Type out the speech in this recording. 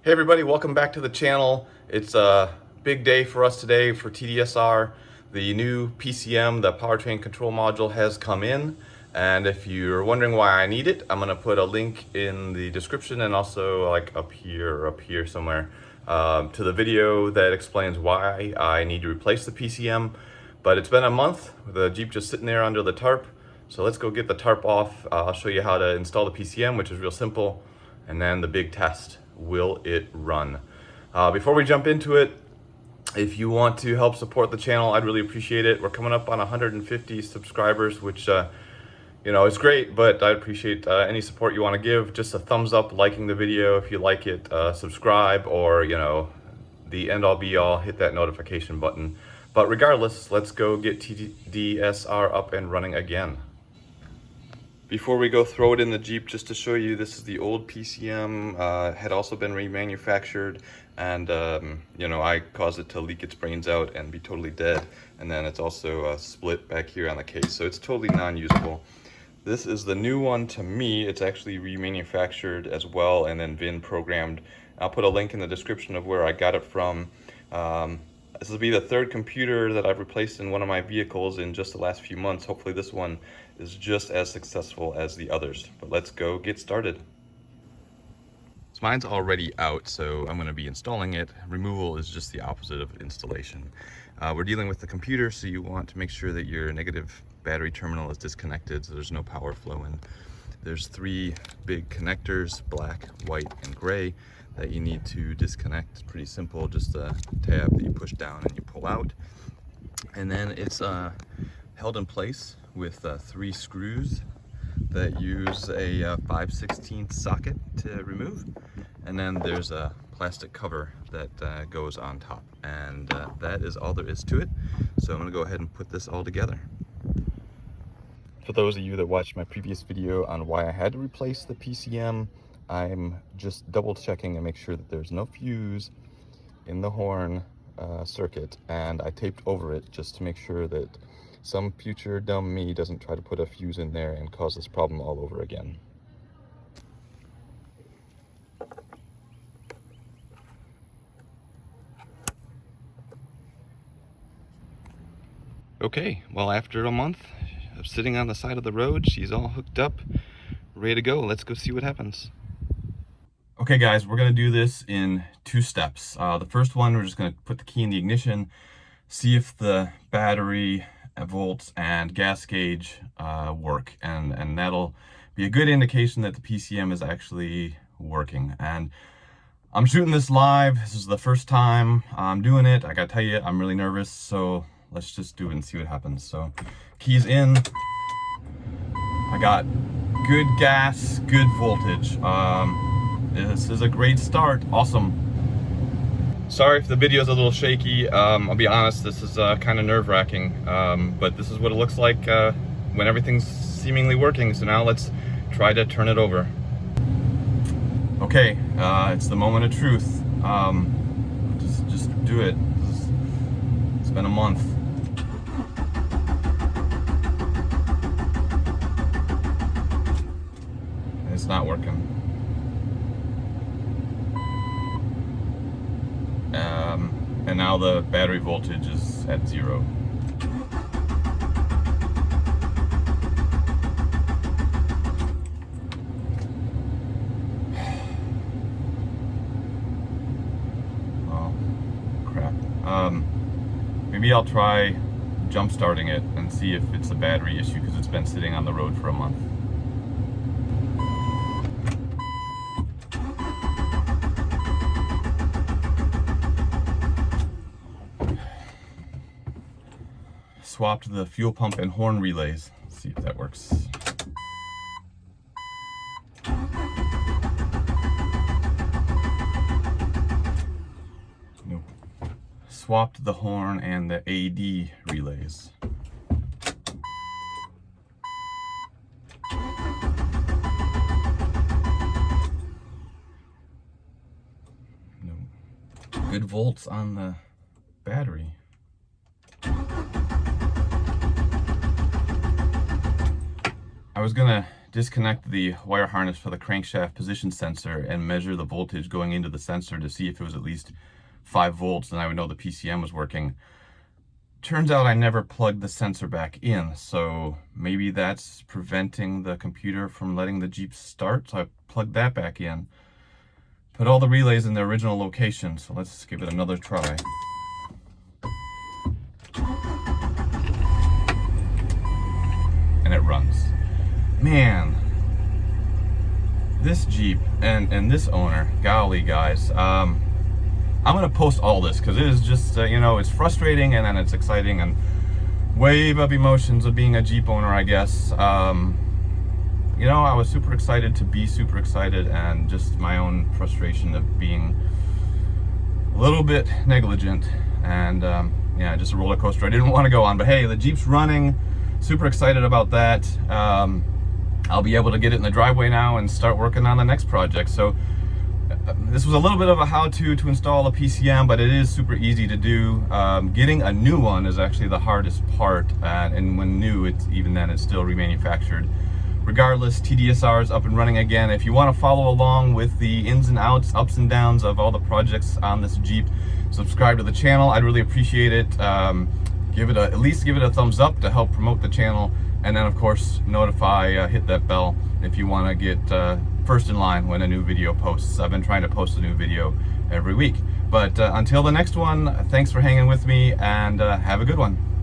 Hey everybody, welcome back to the channel. It's a big day for us today for TDSR. The new PCM, the Powertrain Control Module, has come in. And if you're wondering why I need it, I'm gonna put a link in the description and also like up here somewhere to the video that explains why I need to replace the PCM. But it's been a month, the Jeep just sitting there under the tarp. So let's go get the tarp off. I'll show you how to install the PCM, which is real simple. And then the big test. Will it run? Before we jump into it, if you want to help support the channel, I'd really appreciate it. We're coming up on 150 subscribers, which is great, but I'd appreciate any support you want to give. Just a thumbs up, liking the video if you like it, subscribe, or the end all be all, hit that notification button. But regardless, let's go get TDSR up and running again. Before we go throw it in the Jeep, just to show you, this is the old PCM, had also been remanufactured, and I caused it to leak its brains out and be totally dead. And then it's also split back here on the case, so it's totally non-usable. This is the new one to me. It's actually remanufactured as well and then VIN programmed. I'll put a link in the description of where I got it from. This will be the third computer that I've replaced in one of my vehicles in just the last few months. Hopefully this one is just as successful as the others. But let's go get started. So mine's already out, so I'm going to be installing it. Removal is just the opposite of installation. We're dealing with the computer, so you want to make sure that your negative battery terminal is disconnected so there's no power flowing. There's three big connectors, black, white, and gray, that you need to disconnect. It's pretty simple, just a tab that you push down and you pull out. And then it's held in place with three screws that use a 5/16 socket to remove. And then there's a plastic cover that goes on top. And that is all there is to it. So I'm gonna go ahead and put this all together. For those of you that watched my previous video on why I had to replace the PCM, I'm just double checking and make sure that there's no fuse in the horn circuit, and I taped over it just to make sure that some future dumb me doesn't try to put a fuse in there and cause this problem all over again. Okay, well, after a month of sitting on the side of the road, she's all hooked up, ready to go. Let's go see what happens. Okay guys, we're gonna do this in two steps. The first one, we're just gonna put the key in the ignition, see if the battery, volts, and gas gauge work, and that'll be a good indication that the PCM is actually working. And I'm shooting this live. This is the first time I'm doing it. I gotta tell you, I'm really nervous, so let's just do it and see what happens. So, keys in. I got good gas, good voltage. This is a great start. Awesome. Sorry if the video is a little shaky. I'll be honest, this is kind of nerve-wracking, but this is what it looks like when everything's seemingly working. So now let's try to turn it over. Okay, it's the moment of truth. Just do it. It's been a month. And it's not working. And now the battery voltage is at 0. Oh, crap. Maybe I'll try jump starting it and see if it's a battery issue, because it's been sitting on the road for a month. Swapped the fuel pump and horn relays. Let's see if that works. Nope. Swapped the horn and the AD relays. Nope. Good volts on the battery. I was gonna disconnect the wire harness for the crankshaft position sensor and measure the voltage going into the sensor to see if it was at least 5 volts, then I would know the PCM was working. Turns out I never plugged the sensor back in, so maybe that's preventing the computer from letting the Jeep start. So I plugged that back in. Put all the relays in their original location, so let's give it another try. And it runs. Man, this Jeep and this owner, golly guys, I'm gonna post all this because it is just, you know, it's frustrating and then it's exciting and wave of emotions of being a Jeep owner, I guess. You know, I was super excited to be super excited, and just my own frustration of being a little bit negligent, and yeah, just a roller coaster I didn't want to go on. But hey, the Jeep's running, super excited about that. I'll be able to get it in the driveway now and start working on the next project. So this was a little bit of a how-to to install a PCM, but it is super easy to do. Getting a new one is actually the hardest part, and when new, it's even then it's still remanufactured. Regardless, TDSR is up and running again. If you want to follow along with the ins and outs, ups and downs of all the projects on this Jeep, subscribe to the channel. I'd really appreciate it. At least give it a thumbs up to help promote the channel, and then of course notify, hit that bell if you want to get first in line when a new video posts. I've been trying to post a new video every week. But until the next one, thanks for hanging with me, and have a good one.